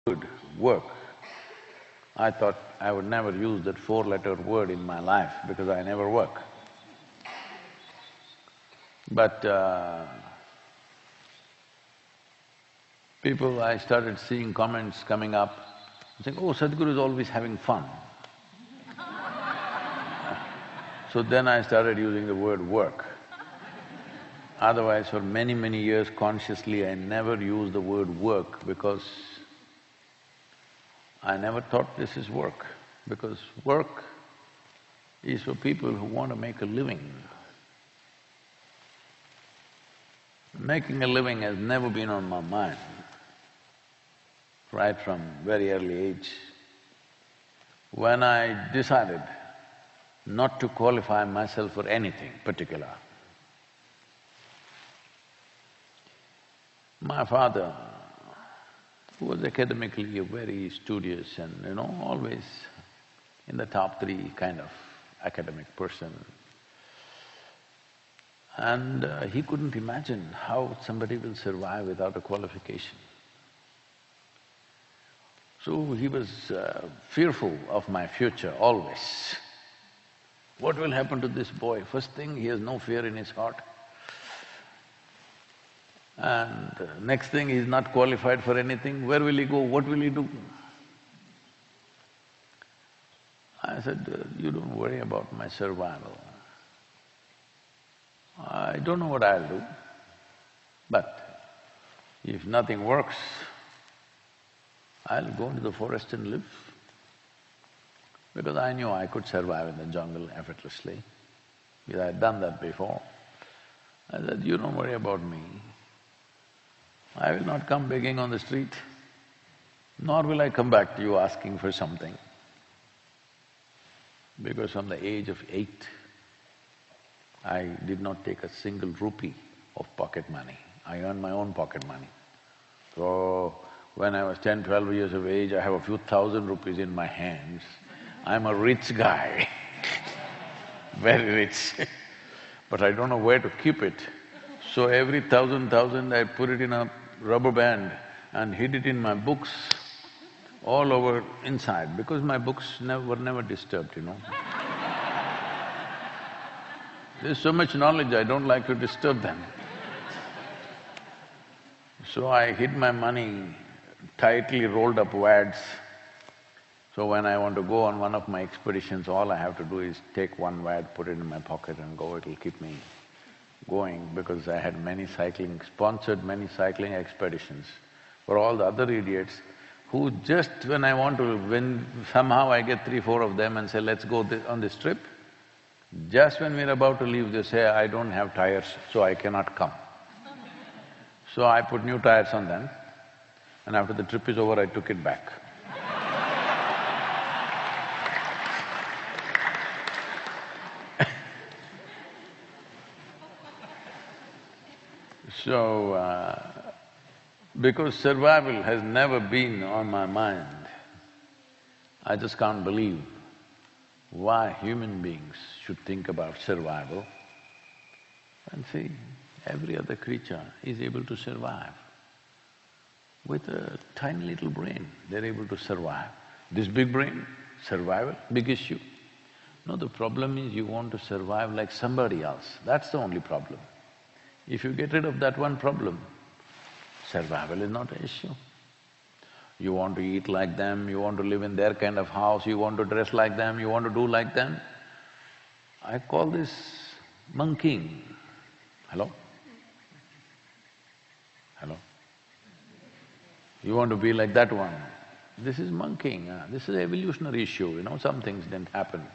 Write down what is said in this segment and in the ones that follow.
word, work. I thought I would never use that four-letter word in my life because I never work. But I started seeing comments coming up, saying, oh, Sadhguru is always having fun. So then I started using the word work. Otherwise, for many, many years consciously, I never used the word work because I never thought this is work, because work is for people who want to make a living. Making a living has never been on my mind, right from very early age. When I decided not to qualify myself for anything particular, my father, who was academically a very studious and always in the top three kind of academic person, and he couldn't imagine how somebody will survive without a qualification. So he was fearful of my future always. What will happen to this boy? First thing, he has no fear in his heart. And next thing, he's not qualified for anything. Where will he go? What will he do? I said, you don't worry about my survival. I don't know what I'll do, but if nothing works, I'll go into the forest and live. Because I knew I could survive in the jungle effortlessly, because I had done that before. I said, you don't worry about me. I will not come begging on the street, nor will I come back to you asking for something. Because from the age of 8, I did not take a single rupee of pocket money. I earned my own pocket money. So, when I was 10, 12 years of age, I have a few thousand rupees in my hands. I'm a rich guy, very rich but I don't know where to keep it. So every thousand, I put it in a rubber band and hid it in my books all over inside, because my books were never disturbed. There's so much knowledge, I don't like to disturb them. So I hid my money tightly rolled up wads. So when I want to go on one of my expeditions, all I have to do is take one wad, put it in my pocket and go, it'll keep me going, because I had sponsored many cycling expeditions for all the other idiots who just when somehow I get 3, 4 of them and say, let's go on this trip, just when we're about to leave, they say, I don't have tires, so I cannot come. So I put new tires on them, and after the trip is over, I took it back. So, because survival has never been on my mind, I just can't believe why human beings should think about survival. And see, every other creature is able to survive. With a tiny little brain, they're able to survive. This big brain, survival, big issue. No, the problem is you want to survive like somebody else, that's the only problem. If you get rid of that one problem, survival is not an issue. You want to eat like them, you want to live in their kind of house, you want to dress like them, you want to do like them. I call this monkeying. Hello? Hello? You want to be like that one. This is monkeying, this is an evolutionary issue, some things didn't happen.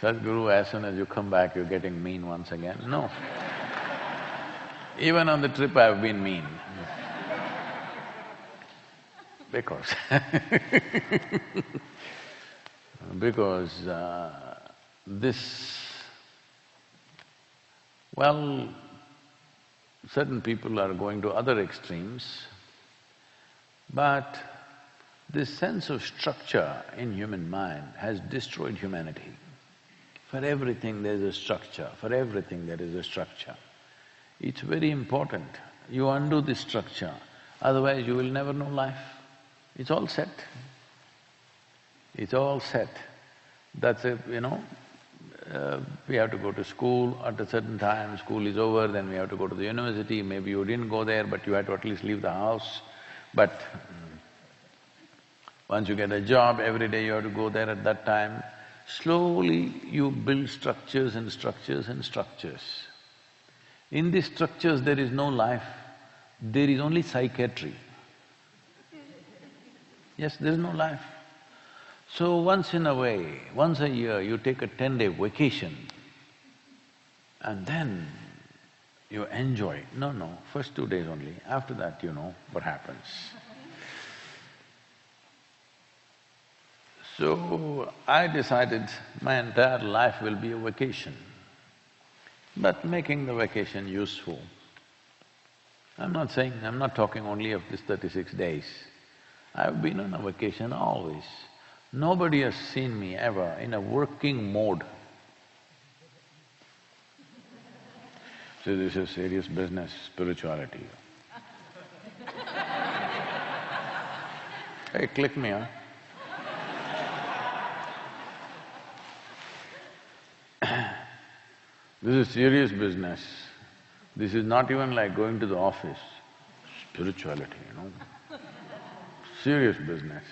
Sadhguru, as soon as you come back, you're getting mean once again. No. Even on the trip, I've been mean. Because certain people are going to other extremes, but this sense of structure in human mind has destroyed humanity. For everything there is a structure, for everything there is a structure. It's very important. You undo this structure Otherwise you will never know life. It's all set. It's all set. That's it, we have to go to school at a certain time, school is over, then we have to go to the university, maybe you didn't go there but you had to at least leave the house. But once you get a job, every day you have to go there at that time. Slowly you build structures and structures and structures. In these structures there is no life, there is only psychiatry. Yes, there is no life. So once in a way, once a year, you take a 10-day vacation and then you enjoy. No, first 2 days only, after that you know what happens. So I decided my entire life will be a vacation, but making the vacation useful. I'm not talking only of this 36 days. I've been on a vacation always. Nobody has seen me ever in a working mode. So this is serious business, spirituality. Hey, click me, huh? This is serious business. This is not even like going to the office. Spirituality, Serious business.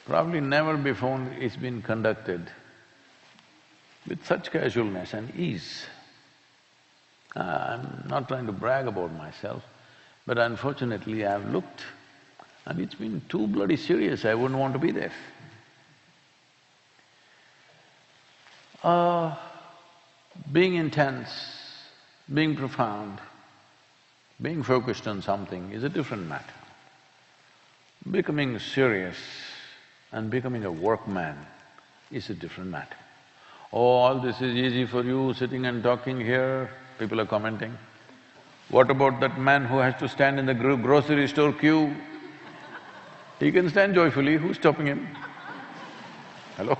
Probably never before it's been conducted with such casualness and ease. I'm not trying to brag about myself, but unfortunately I've looked and it's been too bloody serious, I wouldn't want to be there. Being intense, being profound, being focused on something is a different matter. Becoming serious and becoming a workman is a different matter. Oh, all this is easy for you, sitting and talking here, people are commenting. What about that man who has to stand in the grocery store queue? He can stand joyfully, who's stopping him? Hello?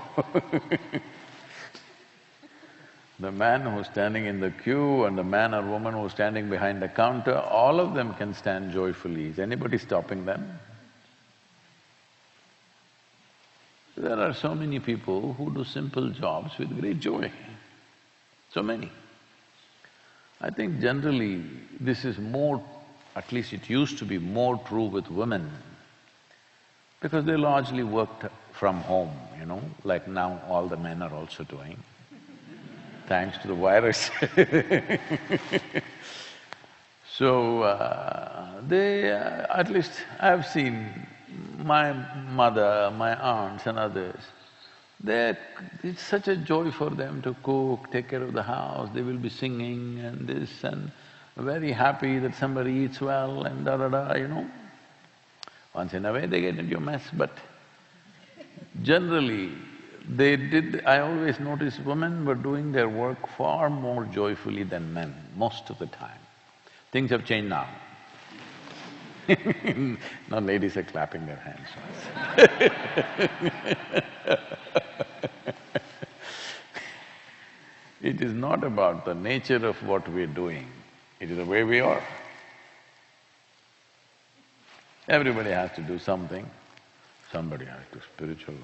The man who's standing in the queue and the man or woman who's standing behind the counter, all of them can stand joyfully. Is anybody stopping them? There are so many people who do simple jobs with great joy, so many. I think generally this is more, at least it used to be more true with women, because they largely worked from home, like now all the men are also doing, thanks to the virus. So, at least I've seen my mother, my aunts and others, it's such a joy for them to cook, take care of the house, they will be singing and this and very happy that somebody eats well and da-da-da, Once in a way they get into a mess, but generally I always noticed women were doing their work far more joyfully than men, most of the time. Things have changed now. Now ladies are clapping their hands. It is not about the nature of what we're doing, it is the way we are. Everybody has to do something, somebody has to spiritual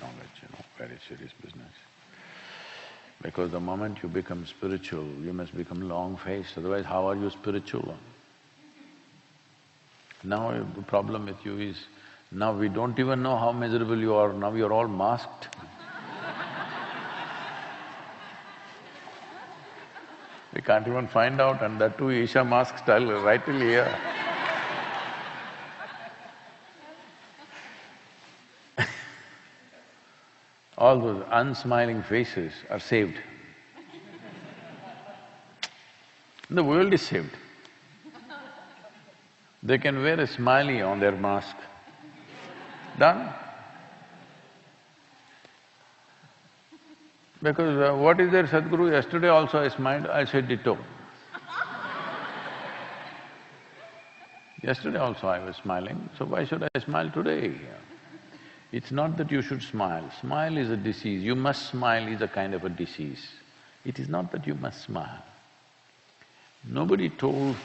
knowledge, very serious business. Because the moment you become spiritual, you must become long-faced, otherwise how are you spiritual? Now the problem with you is, now we don't even know how miserable you are, now you're all masked. We can't even find out, and that too Isha mask style right till here. All those unsmiling faces are saved. The world is saved. They can wear a smiley on their mask. Done. Because what is there, Sadhguru? Yesterday also I smiled, I said ditto. Yesterday also I was smiling, so why should I smile today? It's not that you should smile. Smile is a disease. You must smile is a kind of a disease. It is not that you must smile. Nobody told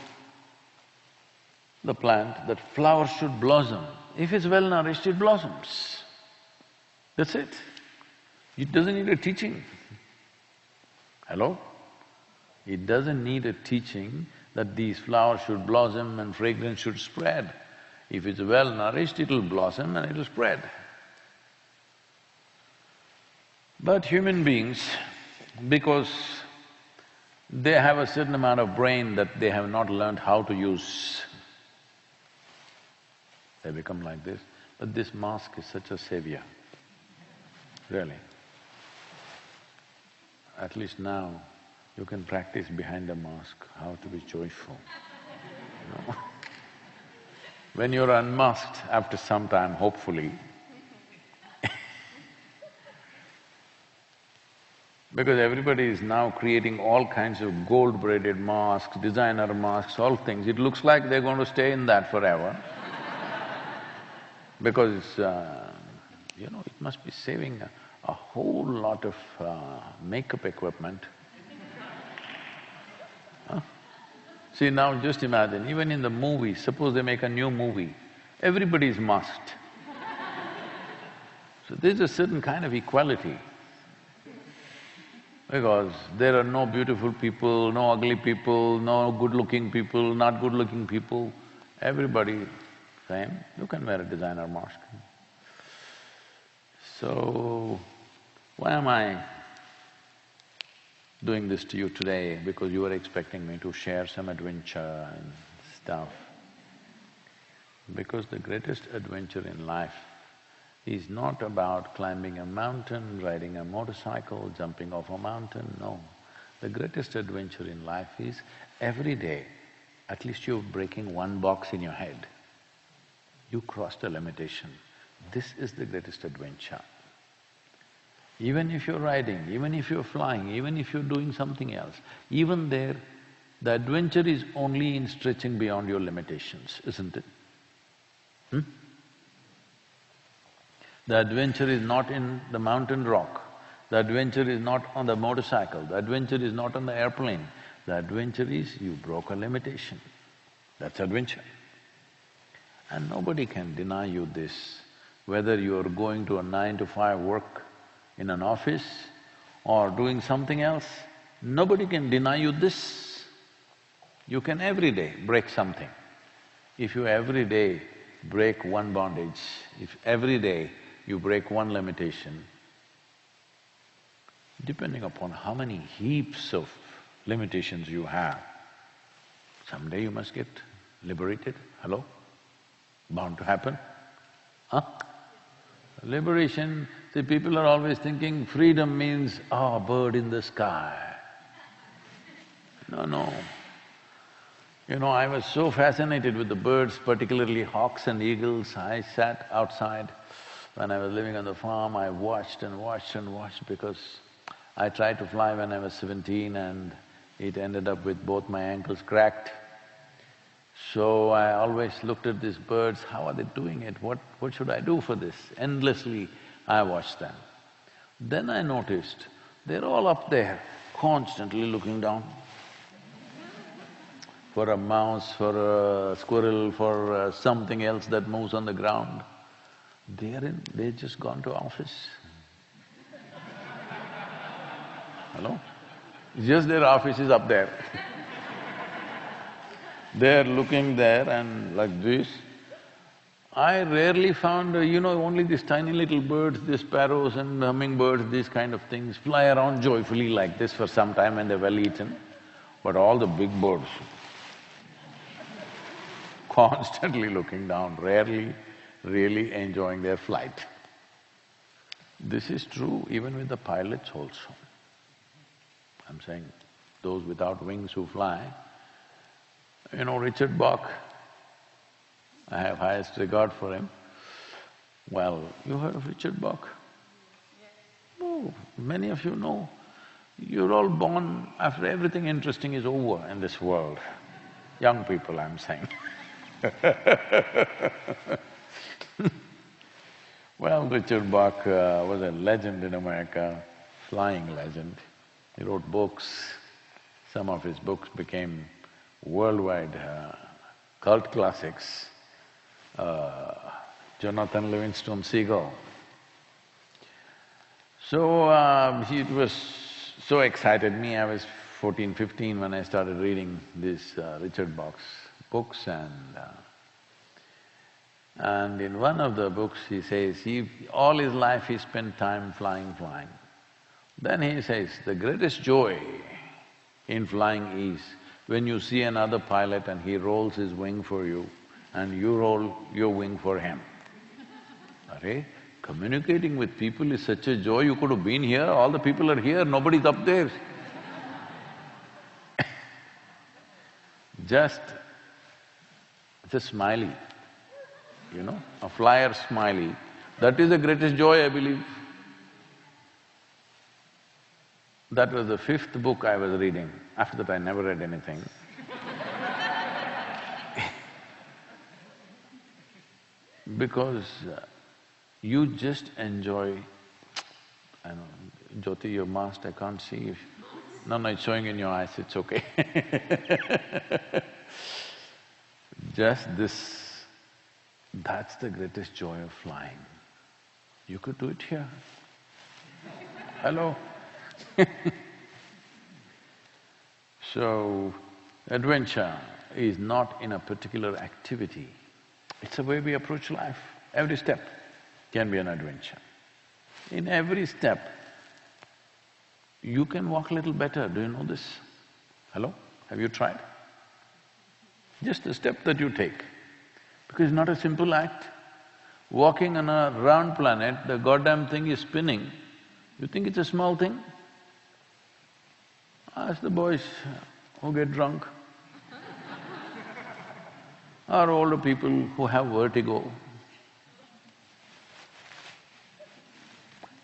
the plant that flower should blossom. If it's well nourished, it blossoms. That's it. It doesn't need a teaching. Hello? It doesn't need a teaching that these flowers should blossom and fragrance should spread. If it's well nourished, it'll blossom and it'll spread. But human beings, because they have a certain amount of brain that they have not learned how to use, they become like this. But this mask is such a savior, really. At least now, you can practice behind the mask how to be joyful, you know. When you're unmasked after some time, hopefully, because everybody is now creating all kinds of gold-braided masks, designer masks, all things, it looks like they're going to stay in that forever. Because you know, it must be saving a whole lot of makeup equipment. Huh? See, now just imagine, even in the movie, suppose they make a new movie, everybody is masked. So there's a certain kind of equality. Because there are no beautiful people, no ugly people, no good-looking people, not good-looking people, everybody same, you can wear a designer mask. So, why am I doing this to you today? Because you were expecting me to share some adventure and stuff. Because the greatest adventure in life is not about climbing a mountain, riding a motorcycle, jumping off a mountain, no. The greatest adventure in life is every day, at least you're breaking one box in your head. You crossed a limitation. This is the greatest adventure. Even if you're riding, even if you're flying, even if you're doing something else, even there, the adventure is only in stretching beyond your limitations, isn't it? The adventure is not in the mountain rock, the adventure is not on the motorcycle, the adventure is not on the airplane. The adventure is you broke a limitation. That's adventure. And nobody can deny you this, whether you're going to a 9 to 5 work in an office or doing something else, nobody can deny you this. You can every day break something. If you every day break one bondage, if every day you break one limitation, depending upon how many heaps of limitations you have, someday you must get liberated. Hello? Bound to happen, huh? Liberation, see, people are always thinking freedom means, oh, bird in the sky. No. You know, I was so fascinated with the birds, particularly hawks and eagles. I sat outside when I was living on the farm, I watched and watched and watched because I tried to fly when I was 17 and it ended up with both my ankles cracked. So I always looked at these birds, how are they doing it? What should I do for this? Endlessly I watched them. Then I noticed, they're all up there, constantly looking down. For a mouse, for a squirrel, for something else that moves on the ground. They've just gone to office. Hello? Just their office is up there. They're looking there and like this. I rarely found, only these tiny little birds, these sparrows and hummingbirds, these kind of things fly around joyfully like this for some time when they're well eaten. But all the big birds, constantly looking down, rarely really enjoying their flight. This is true even with the pilots also. I'm saying those without wings who fly. You know, Richard Bach, I have highest regard for him. Well, you heard of Richard Bach? Oh, many of you know. You're all born after everything interesting is over in this world. Young people, I'm saying. Well, Richard Bach was a legend in America, flying legend. He wrote books. Some of his books became worldwide cult classics, Jonathan Livingstone Seagull. So, it was so excited me. I was 14, 15 when I started reading these Richard Bach's books, and in one of the books he says, all his life he spent time flying. Then he says, the greatest joy in flying is when you see another pilot and he rolls his wing for you and you roll your wing for him. Arey, communicating with people is such a joy, you could have been here, all the people are here, nobody's up there. Just a smiley, a flyer smiley, that is the greatest joy, I believe. That was the fifth book I was reading. After that, I never read anything. Because you just enjoy… I know, Jyoti, you're masked, I can't see you. No, it's showing in your eyes, it's okay. Just this, that's the greatest joy of flying. You could do it here. Hello? So, adventure is not in a particular activity, it's the way we approach life. Every step can be an adventure. In every step, you can walk a little better, do you know this? Hello? Have you tried? Just the step that you take, because it's not a simple act. Walking on a round planet, the goddamn thing is spinning. You think it's a small thing? Ask the boys who get drunk or older people who have vertigo.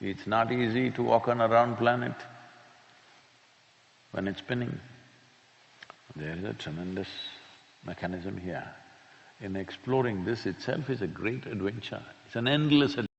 It's not easy to walk on a round planet when it's spinning. There is a tremendous mechanism here. In exploring this itself is a great adventure. It's an endless adventure.